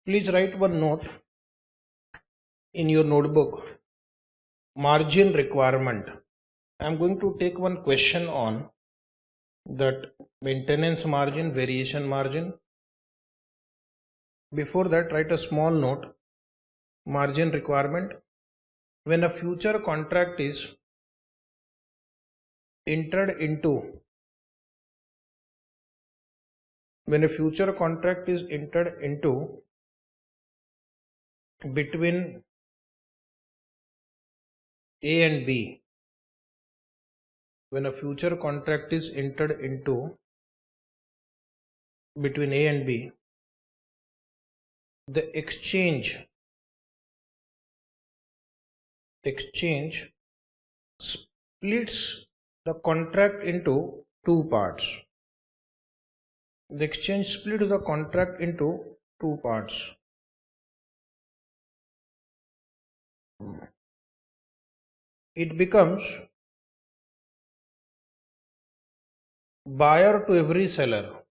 Please write one note in your notebook. Margin requirement. I am going to take one question on that maintenance margin, variation margin. Before that, write a small note. Margin requirement. When a future contract is entered into, between A and B, when a future contract is entered into between A and B, the exchange splits the contract into two parts. The exchange splits the contract into two parts. It becomes buyer to every seller.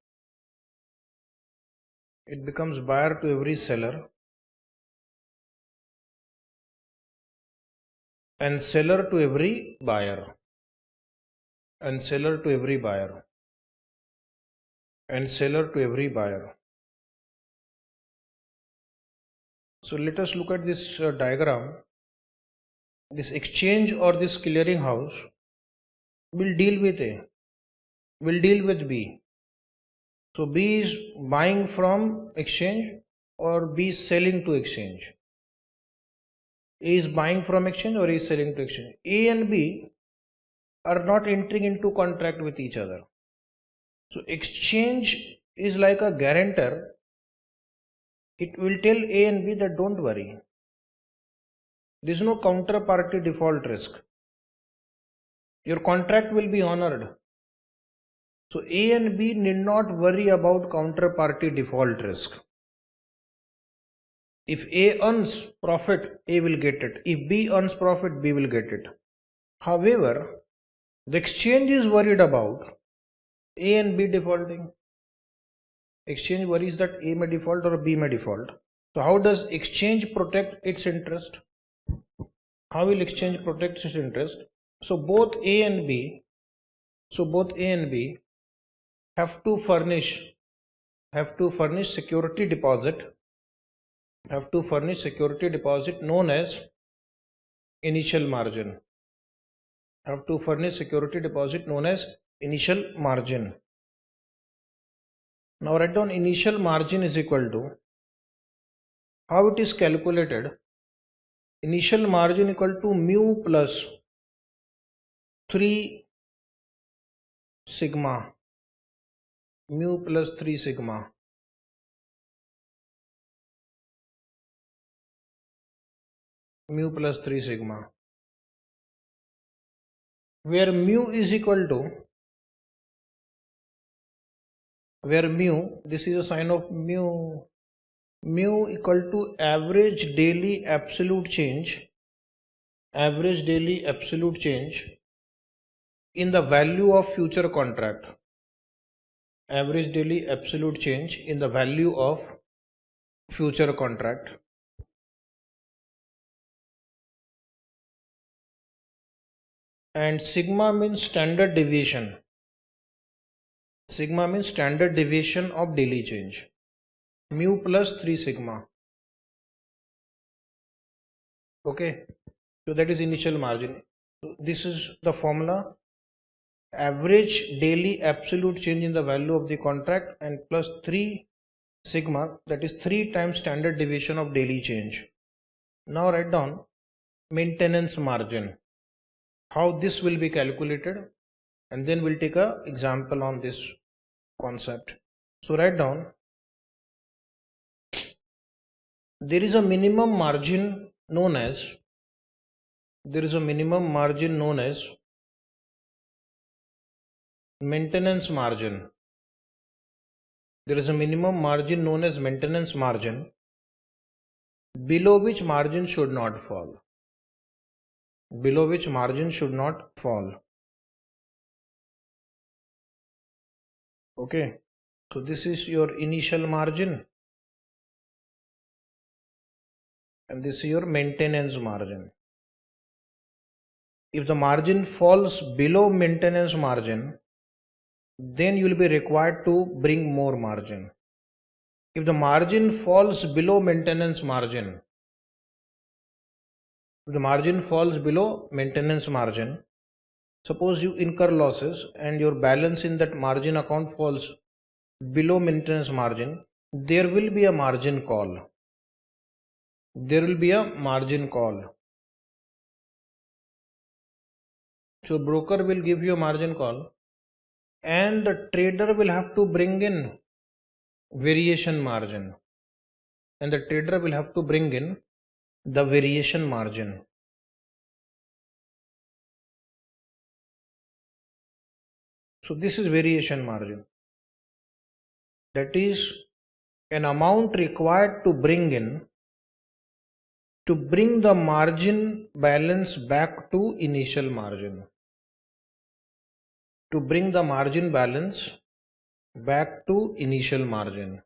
It becomes buyer to every seller and seller to every buyer. And seller to every buyer. And seller to every buyer. So let us look at this diagram. This exchange or this clearing house will deal with A, will deal with B. So B is buying from exchange or B is selling to exchange. A is buying from exchange or A is selling to exchange. A and B are not entering into contract with each other. So exchange is like a guarantor. It will tell A and B that don't worry. There is no counterparty default risk. Your contract will be honored. So A and B need not worry about counterparty default risk. If A earns profit, A will get it. If B earns profit, B will get it. However, the exchange is worried about A and B defaulting. Exchange worries that A may default or B may default. So how does exchange protect its interest? How will exchange protect its interest? So both A and B have to furnish security deposit known as initial margin. Now write down initial margin is equal to, how it is calculated? Initial margin equal to mu plus 3 sigma. Mu plus 3 sigma. Mu plus 3 sigma. Where mu is equal to, this is a sign of mu equal to average daily absolute change in the value of future contract. Average daily absolute change in the value of future contract. And sigma means standard deviation. Sigma means standard deviation of daily change. Mu plus 3 sigma. Okay, so that is initial margin. So this is the formula. Average daily absolute change in the value of the contract and plus 3 sigma, that is 3 times standard deviation of daily change. Now write down maintenance margin. How this will be calculated, and then we'll take an example on this concept. So write down, there is a minimum margin known as maintenance margin. There is a minimum margin known as maintenance margin, below which margin should not fall. Below which margin should not fall. Okay, so this is your initial margin. and this is your maintenance margin. If the margin falls below maintenance margin, then you will be required to bring more margin. If the margin falls below maintenance margin, if the margin falls below maintenance margin, suppose you incur losses and your balance in that margin account falls below maintenance margin, there will be a margin call. There will be a margin call. So broker will give you a margin call and the trader will have to bring in variation margin. And the trader will have to bring in the variation margin. So this is variation margin. That is an amount required to bring in to bring the margin balance back to initial margin. To bring the margin balance back to initial margin.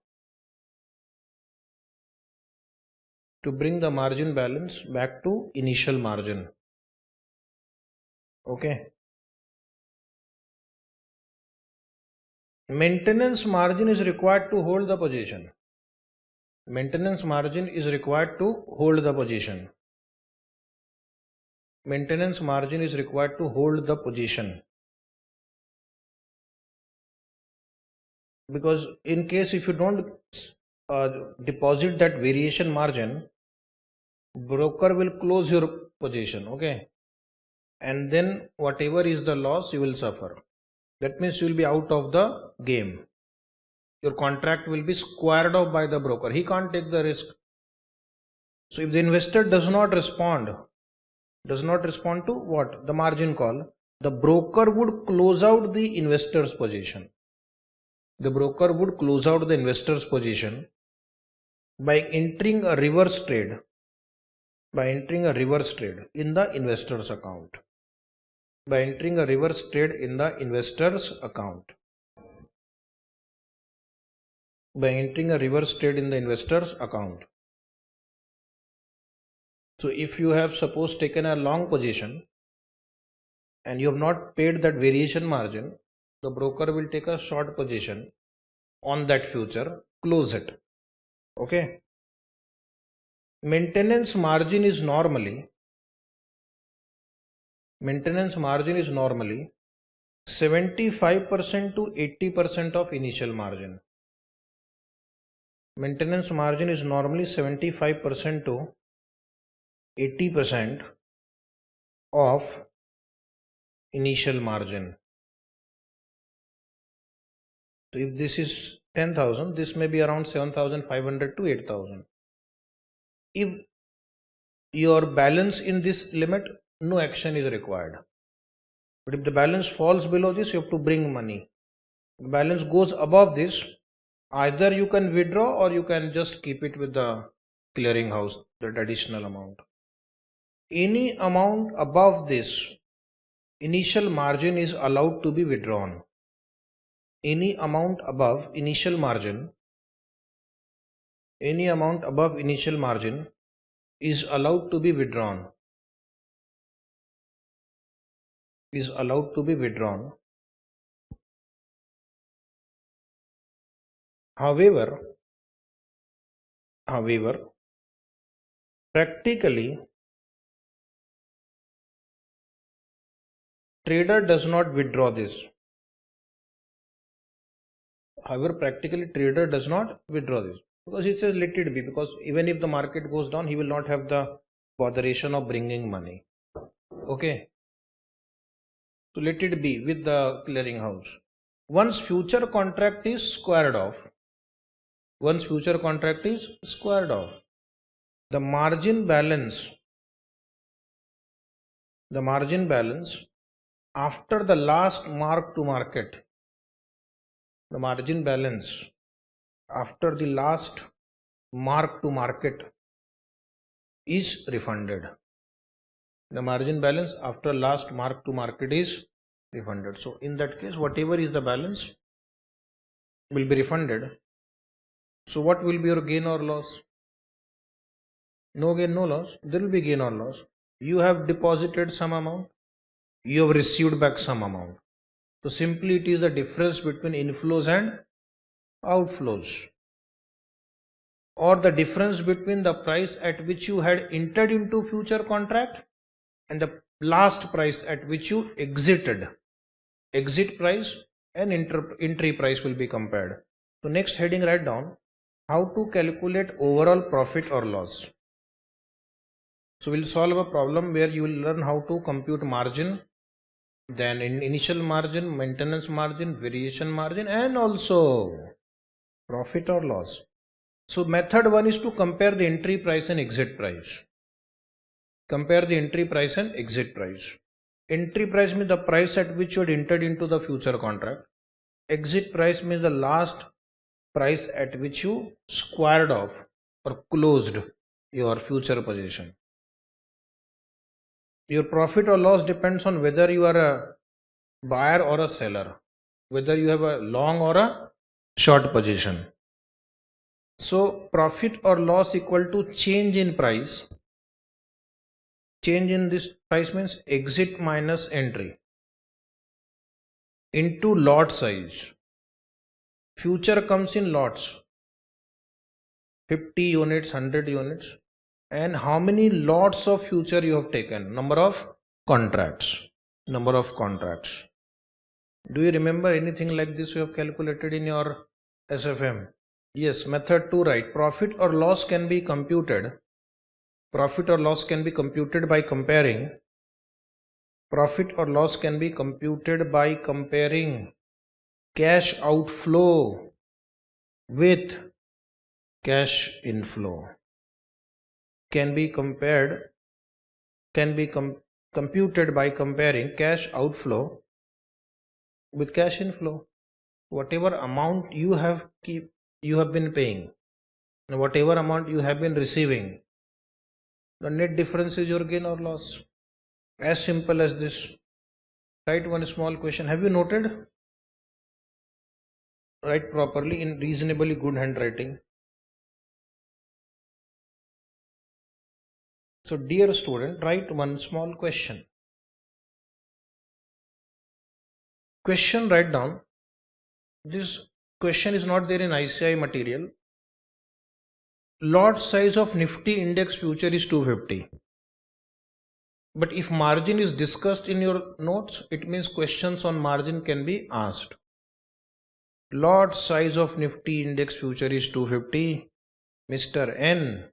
To bring the margin balance back to initial margin. Okay. Maintenance margin is required to hold the position. Maintenance margin is required to hold the position. Maintenance margin is required to hold the position. Because in case if you don't deposit that variation margin, broker will close your position. Okay. And then whatever is the loss you will suffer. That means you will be out of the game. Your contract will be squared off by the broker. He can't take the risk. So if the investor does not respond to what? The margin call, the broker would close out the investor's position. The broker would close out the investor's position by entering a reverse trade. By entering a reverse trade in the investor's account. By entering a reverse trade in the investor's account. By entering a reverse trade in the investor's account. So if you have suppose taken a long position and you have not paid that variation margin, the broker will take a short position on that future, close it. Okay. Maintenance margin is normally 75% to 80% of initial margin. Maintenance margin is normally 75% to 80% of initial margin. So if this is 10,000, this may be around 7,500 to 8,000. If your balance in this limit, no action is required. But if the balance falls below this, you have to bring money. If the balance goes above this, either you can withdraw or you can just keep it with the clearing house, that additional amount. Any amount above this initial margin is allowed to be withdrawn. Any amount above initial margin, is allowed to be withdrawn. Is allowed to be withdrawn. However, practically, trader does not withdraw this. Because he says let it be, because even if the market goes down, he will not have the botheration of bringing money. Okay. So let it be with the clearing house. Once future contract is squared off, the margin balance after the last mark to market, is refunded. The margin balance after last mark to market is refunded. So in that case, whatever is the balance will be refunded. So what will be your gain or loss? No gain, no loss. There will be gain or loss. You have deposited some amount, you have received back some amount. So simply it is the difference between inflows and outflows, or the difference between the price at which you had entered into future contract and the last price at which you exited. Exit price and entry price will be compared. So next heading, write down how to calculate overall profit or loss. So we'll solve a problem where you will learn how to compute margin, then initial margin, maintenance margin, variation margin, and also profit or loss. So method 1 is to compare the entry price and exit price. Compare the entry price and exit price. Entry price means the price at which you had entered into the future contract. Exit price means the last price at which you squared off or closed your future position. Your profit or loss depends on whether you are a buyer or a seller, whether you have a long or a short position. So profit or loss equal to change in price. Change in this price means exit minus entry into lot size. Future comes in lots, 50 units, 100 units, and how many lots of future you have taken, number of contracts. Do you remember anything like this you have calculated in your SFM? Yes, method 2, right? Profit or loss can be computed. Profit or loss can be computed by comparing. Profit or loss can be computed by comparing cash outflow with cash inflow. Can be computed by comparing cash outflow with cash inflow. Whatever amount you have been paying and whatever amount you have been receiving, the net difference is your gain or loss. As simple as this. Write one small question. Have you noted? Write properly in reasonably good handwriting. So dear student, write one small question. Question, write down. This question is not there in ICI material. Lot size of Nifty index future is 250. But if margin is discussed in your notes, it means questions on margin can be asked. Lot size of Nifty index future is 250. Mr. N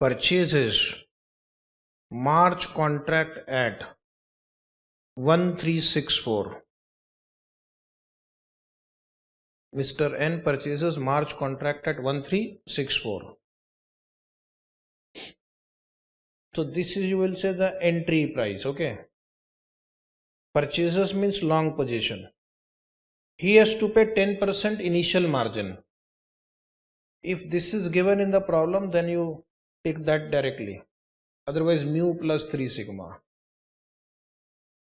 purchases March contract at 1364. Mr. N purchases March contract at 1364. So this is, you will say, the entry price. Okay. Purchases means long position. He has to pay 10% initial margin. If this is given in the problem, then you take that directly. Otherwise, mu plus 3 sigma.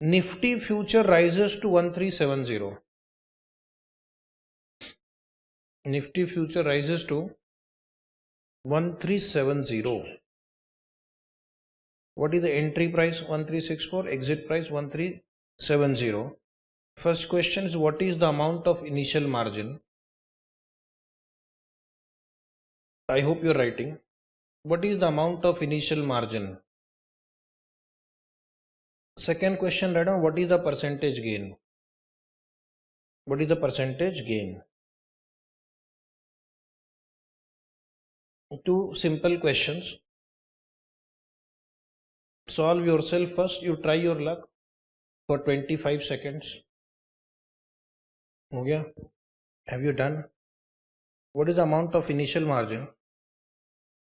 Nifty future rises to 1370. Nifty future rises to 1370. What is the entry price? 1364. Exit price 1370. First question is, what is the amount of initial margin? I hope you are writing. What is the amount of initial margin? Second question, write down what is the percentage gain? What is the percentage gain? Two simple questions. Solve yourself first. You try your luck for 25 seconds. Okay. Have you done? What is the amount of initial margin?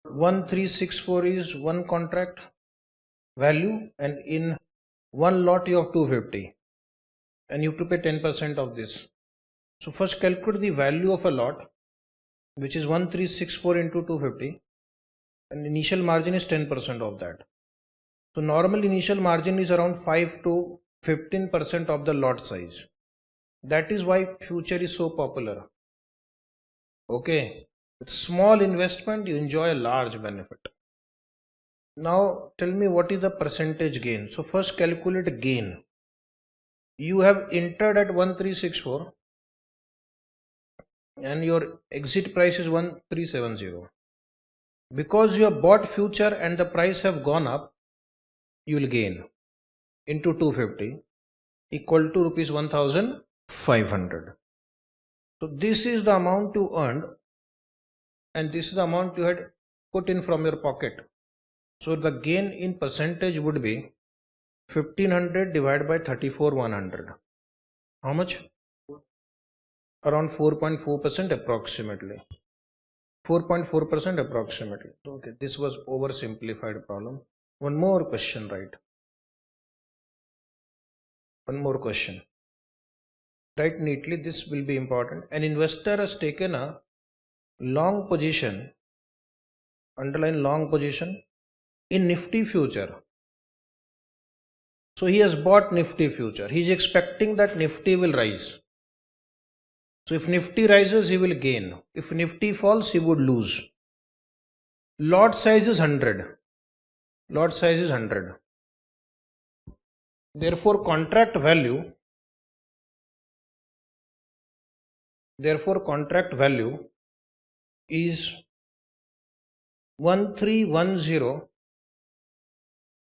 1364 is one contract value, and in one lot you have 250 and you have to pay 10% of this. So first calculate the value of a lot, which is 1364 into 250, and initial margin is 10% of that. So normal initial margin is around 5 to 15% of the lot size. That is why future is so popular. Okay, with small investment you enjoy a large benefit. Now tell me what is the percentage gain. So first calculate gain. You have entered at 1364 and your exit price is 1370. Because you have bought future and the price have gone up, you will gain into 250 equal to rupees 1500. So this is the amount you earned and this is the amount you had put in from your pocket. So the gain in percentage would be 1500 divided by 34,100. How much? Around 4.4% approximately. 4.4% approximately. Okay, this was oversimplified problem. One more question, right? One more question. Write neatly, this will be important. An investor has taken a long position, underline long position, in Nifty future. So he has bought Nifty future. He is expecting that Nifty will rise. So if Nifty rises, he will gain. If Nifty falls, he would lose. Lot size is 100. Lot size is 100. Therefore, contract value is 1310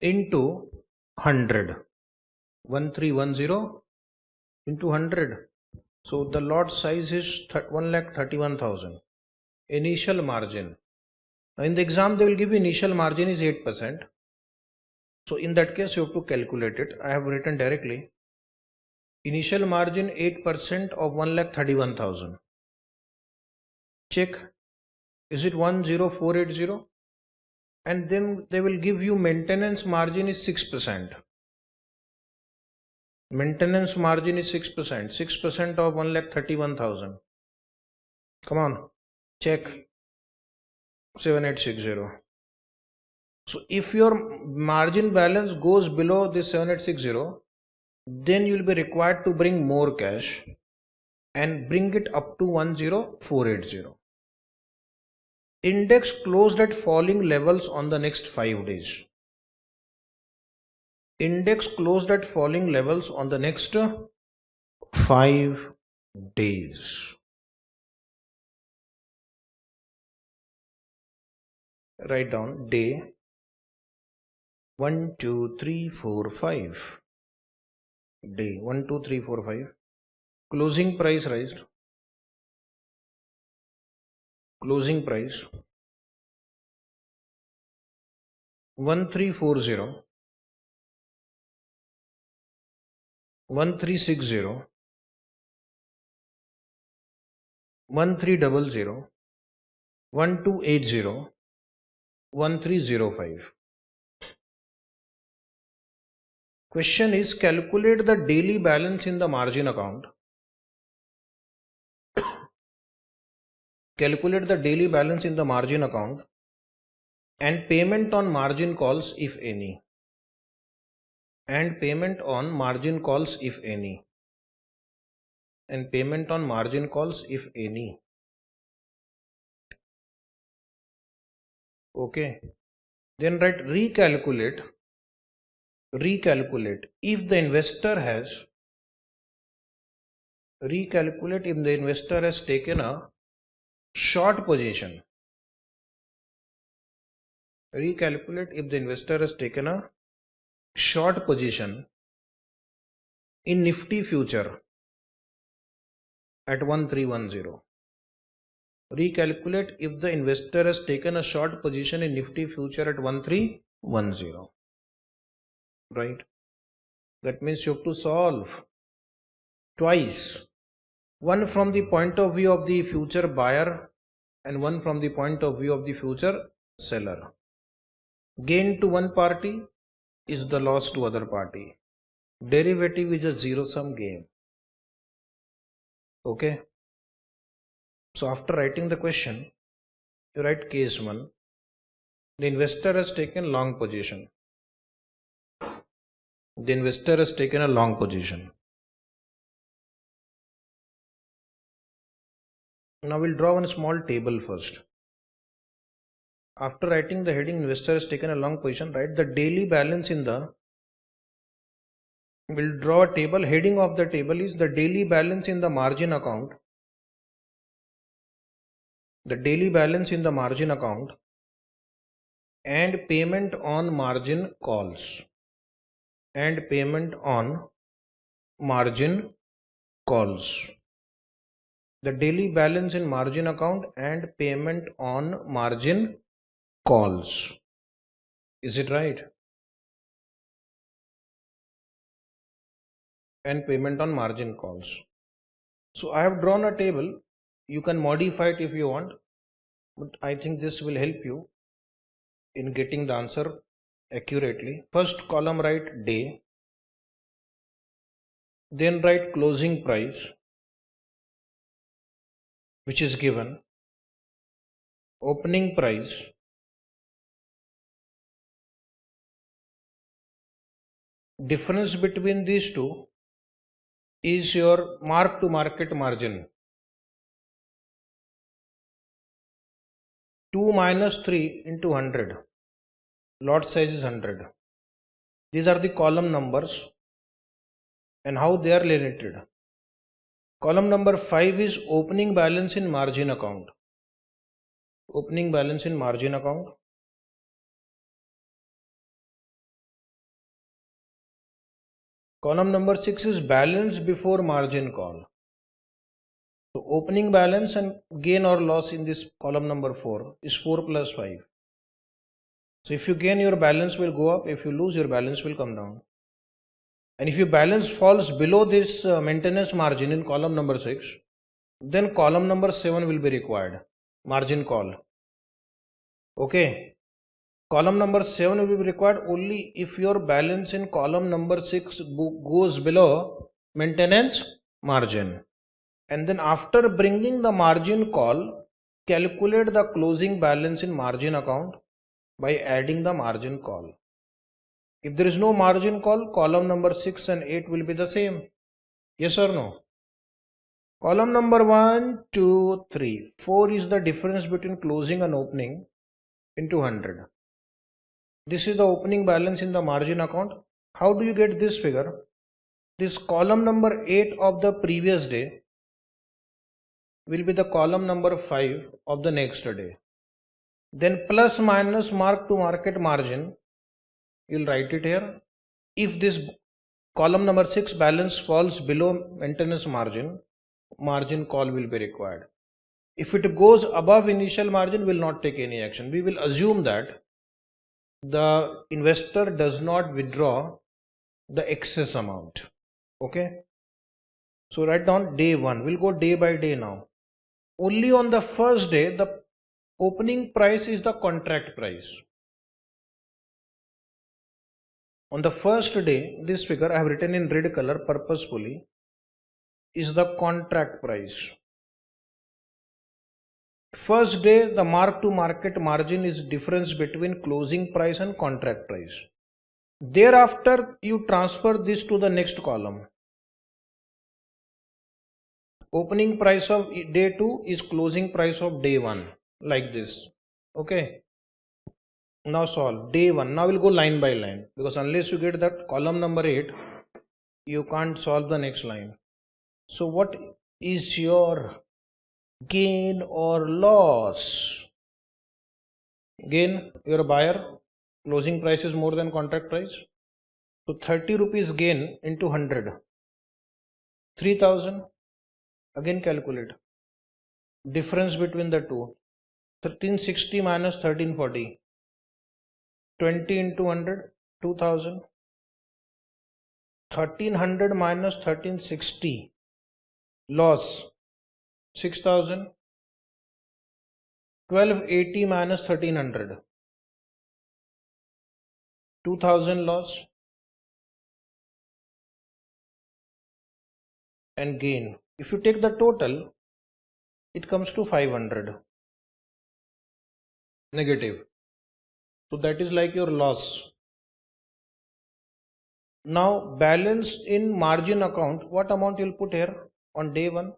into 100. 1310 into 100. So the lot size is 1,31,000. Initial margin. In the exam, they will give you initial margin is 8%. So in that case, you have to calculate it. I have written directly. Initial margin 8% of 1,31,000. Check. Is it 10480? And then they will give you maintenance margin is 6%. Maintenance margin is 6%. 6% of 1,31,000. Come on. Check. 7860. So if your margin balance goes below this 7860, then you will be required to bring more cash and bring it up to 10480. Index closed at falling levels on the next 5 days. Index closed at falling levels on the next 5 days. Write down day 1, 2, 3, 4, 5. Day 1, 2, 3, 4, 5. Closing price raised. Closing price 1340, 1360, 1300, 1280, 1305. Question is calculate the daily balance in the margin account. Calculate the daily balance in the margin account and payment on margin calls if any. And payment on margin calls if any. And payment on margin calls if any. Okay. Then write recalculate if the investor has taken a short position. Recalculate if the investor has taken a short position in Nifty future at 1310. Recalculate if the investor has taken a short position in Nifty future at 1310. Right? That means you have to solve twice. One from the point of view of the future buyer and one from the point of view of the future seller. Gain to one party is the loss to other party. Derivative is a zero-sum game. Okay. So after writing the question, you write case 1. The investor has taken long position. The investor has taken a long position. Now we'll draw one small table first. after writing the heading investor has taken a long position, write the daily balance in the, we'll draw a table. Heading of the table is the daily balance in the margin account, the daily balance in the margin account and payment on margin calls, and payment on margin calls. The daily balance in margin account and payment on margin calls. Is it right? And payment on margin calls. So I have drawn a table. You can modify it if you want, but I think this will help you in getting the answer accurately. First column write day, then write closing price, which is given, opening price, difference between these two is your mark to market margin. 2 minus 3 into 100, lot size is 100. These are the column numbers and how they are related. Column number 5 is opening balance in margin account. Opening balance in margin account. Column number 6 is balance before margin call. So opening balance and gain or loss in this column number 4 is 4 plus 5. So if you gain, your balance will go up. If you lose, your balance will come down. And if your balance falls below this maintenance margin in column number 6, then column number 7 will be required, margin call. Okay. Column number 7 will be required only if your balance in column number 6 goes below maintenance margin. And then after bringing the margin call, calculate the closing balance in margin account by adding the margin call. If there is no margin call, column number 6 and 8 will be the same. Yes or no? Column number 1, 2, 3. 4 is the difference between closing and opening into 100. This is the opening balance in the margin account. How do you get this figure? This column number 8 of the previous day will be the column number 5 of the next day. Then plus minus mark to market margin, you will write it here. If this column number 6 balance falls below maintenance margin, margin call will be required. If it goes above initial margin, we will not take any action. We will assume that the investor does not withdraw the excess amount. Okay. So write down day 1. We'll go day by day now. Only on the first day, the opening price is the contract price. On the first day, this figure I have written in red color purposefully is the contract price. First day, the mark to market margin is difference between closing price and contract price. Thereafter, you transfer this to the next column. Opening price of day 2 is closing price of day 1, like this. Okay. Now solve day 1. Now we'll go line by line, because unless you get that column number 8, you can't solve the next line. So what is your gain or loss? Gain, your buyer, closing price is more than contract price. So 30 rupees gain into 100, 3000. Again calculate. Difference between the two. 1360 minus 1340. 20 into 100, 2000. 1300 minus 1360. Loss, 6000. 1280 minus 1300. 2000 loss. And gain. If you take the total, it comes to 500 negative. So that is like your loss. Now balance in margin account, what amount you'll put here on day 1?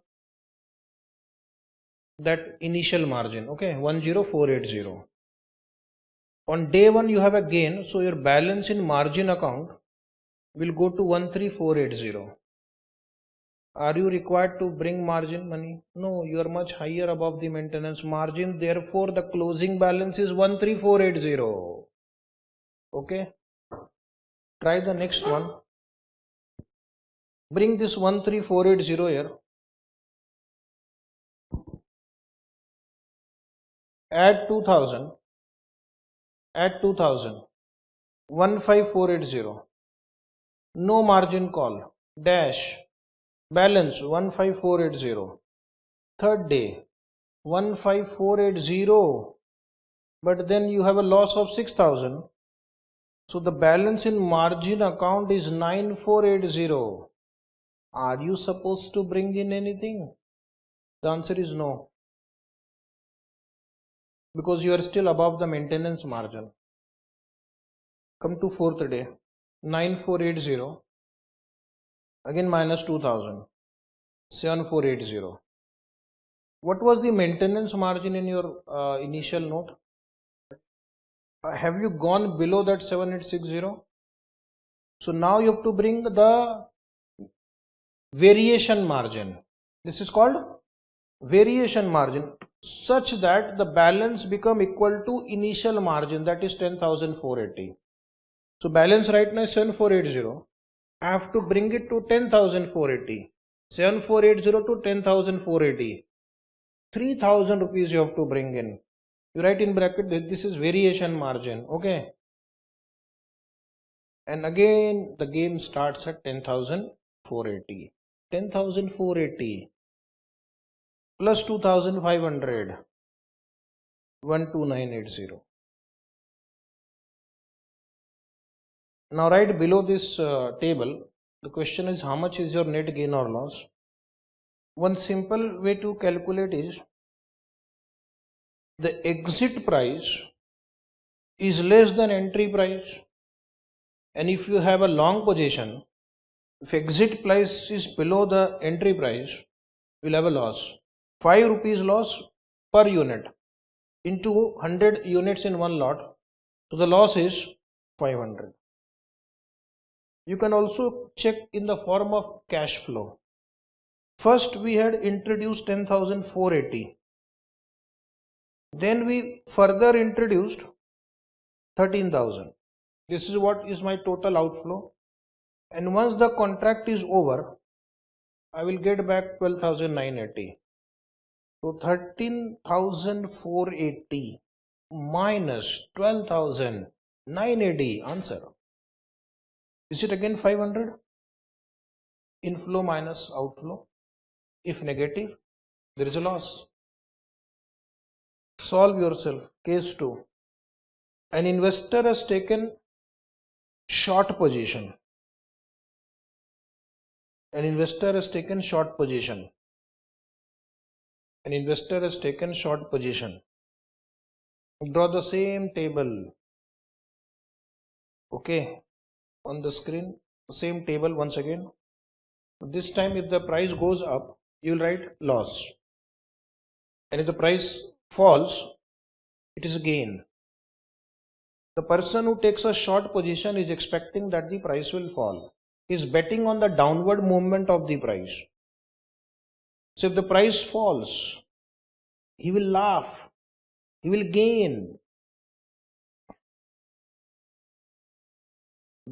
That initial margin, okay, 10480. On day 1 you have a gain, so your balance in margin account will go to 13480. Are you required to bring margin money? No, you are much higher above the maintenance margin. Therefore, the closing balance is 13480. Okay. Try the next one. Bring this 13480 here. Add 2000. Add 2000. 15480. No margin call. Dash. Balance 15480. Third day 15480. But then you have a loss of 6000. So the balance in margin account is 9480. Are you supposed to bring in anything? The answer is no. Because you are still above the maintenance margin. Come to fourth day. 9480. Again minus 2000. 7480. What was the maintenance margin in your initial note? Have you gone below that 7860? So now you have to bring the variation margin. This is called variation margin, such that the balance become equal to initial margin, that is 10,480. So balance right now is 7480. I have to bring it to 10,480. 7480 to 10,480. 3,000 rupees you have to bring in. You write in bracket that this is variation margin. Okay. And again the game starts at 10,480. 10,480 plus 2,500. 12980. Now right below this table, the question is how much is your net gain or loss? One simple way to calculate is the exit price is less than entry price, and if you have a long position, if exit price is below the entry price, you will have a loss. 5 rupees loss per unit into 100 units in one lot, so the loss is 500. You can also check in the form of cash flow. First we had introduced 10,480. Then we further introduced 13,000. This is what is my total outflow. And once the contract is over, I will get back 12,980. So 13,480 minus 12,980. Answer. Is it again 500? Inflow minus outflow. If negative, there is a loss. Solve yourself. Case 2. An investor has taken short position. An investor has taken short position. An investor has taken short position. Draw the same table. Okay. On the screen, same table once again. This time if the price goes up, you will write loss. And if the price falls, it is a gain. The person who takes a short position is expecting that the price will fall. He is betting on the downward movement of the price. So if the price falls, he will laugh. He will gain.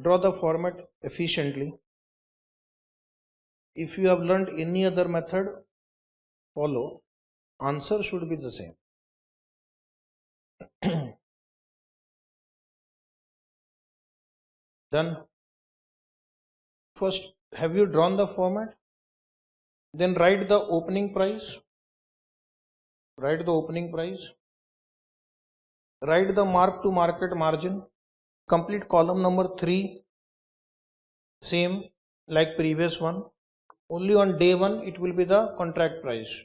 Draw the format efficiently. If you have learned any other method, follow. Answer should be the same. Done. First, have you drawn the format? Then write the opening price. Write the opening price. Write the mark to market margin. Complete column number 3. Same like previous one. Only on day 1 it will be the contract price.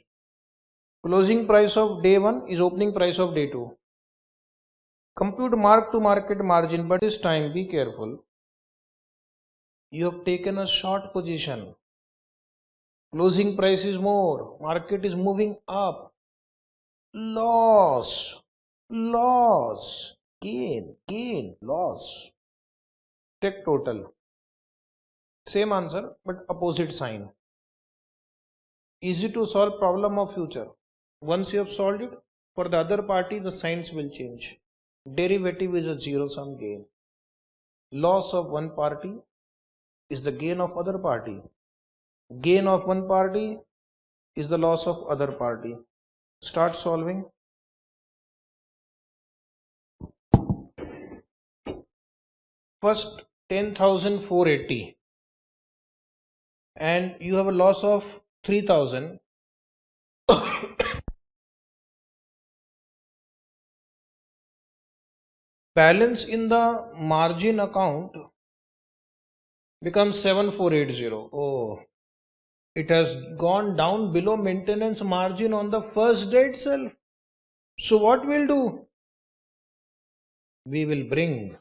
Closing price of day 1 is opening price of day 2. Compute mark to market margin, but this time be careful. You have taken a short position. Closing price is more. Market is moving up. Loss. Loss. Gain, loss. Take total. Same answer, but opposite sign. Easy to solve problem of future. Once you have solved it, for the other party, the signs will change. Derivative is a zero sum game. Loss of one party is the gain of other party. Gain of one party is the loss of other party. Start solving. First 10,480 and you have a loss of 3,000. Balance in the margin account becomes 7,480. Oh, it has gone down below maintenance margin on the first day itself. So what we'll do? We will bring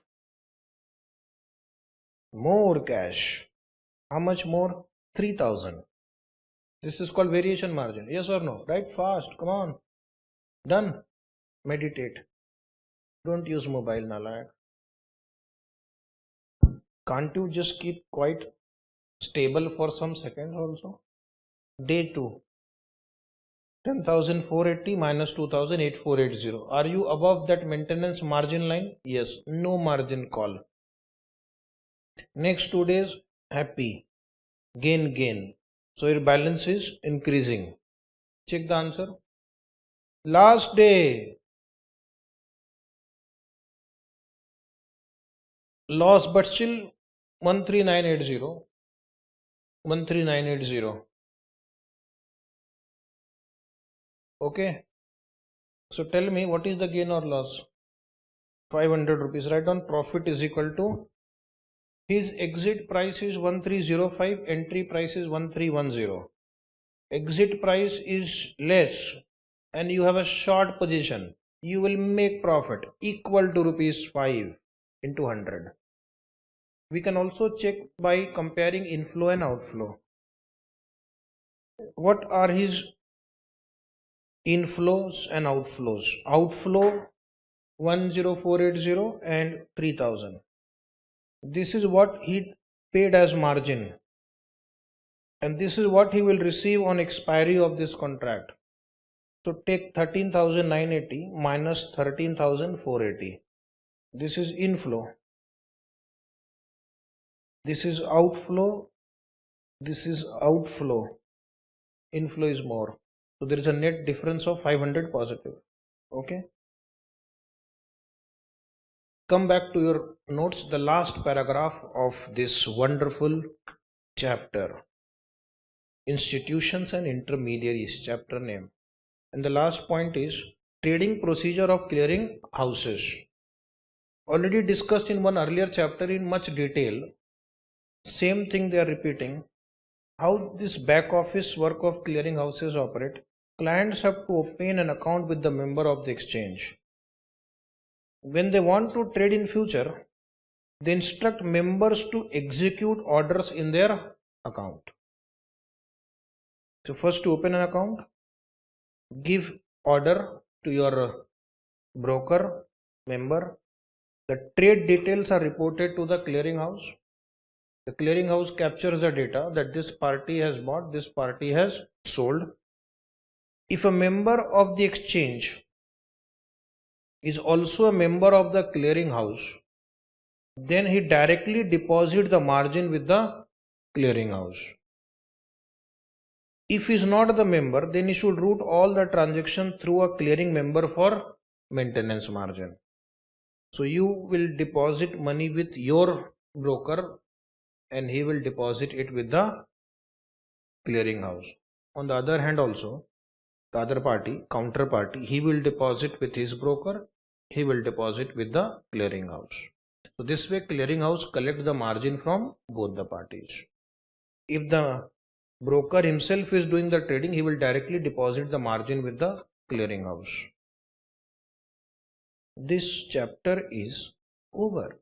more cash. How much more? 3,000. This is called variation margin. Yes or no? Right? Fast. Come on. Done. Meditate. Don't use mobile, Nalayak. Can't you just keep quite stable for some seconds also? Day 2. 10,480 minus 2,8480. Are you above that maintenance margin line? Yes. No margin call. Next 2 days, happy. Gain. So your balance is increasing. Check the answer. Last day. Loss, but still 13980. 13980. Okay. So tell me, what is the gain or loss? 500 rupees. Write down profit is equal to his exit price is 1305, entry price is 1310. Exit price is less and you have a short position. You will make profit equal to rupees 5 into 100. We can also check by comparing inflow and outflow. What are his inflows and outflows? Outflow 10480 and 3000. This is what he paid as margin, and this is what he will receive on expiry of this contract. So take 13,980 minus 13,480. This is inflow. This is outflow. This is outflow. Inflow is more. So there is a net difference of 500 positive. Okay. Come back to your notes, the last paragraph of this wonderful chapter. Institutions and intermediaries, chapter name. And the last point is trading procedure of clearing houses. Already discussed in one earlier chapter in much detail. Same thing they are repeating. How this back office work of clearing houses operate. Clients have to open an account with the member of the exchange. When they want to trade in future, they instruct members to execute orders in their account. So first to open an account, give order to your broker member. The trade details are reported to the clearing house. The clearing house captures the data that this party has bought, this party has sold. If a member of the exchange is also a member of the clearing house, then he directly deposits the margin with the clearing house. If he is not the member, then he should route all the transaction through a clearing member for maintenance margin. So you will deposit money with your broker and he will deposit it with the clearing house. On the other hand also, the other party, counterparty, he will deposit with his broker, he will deposit with the clearing house. So this way clearing house collects the margin from both the parties. If the broker himself is doing the trading, he will directly deposit the margin with the clearing house. This chapter is over.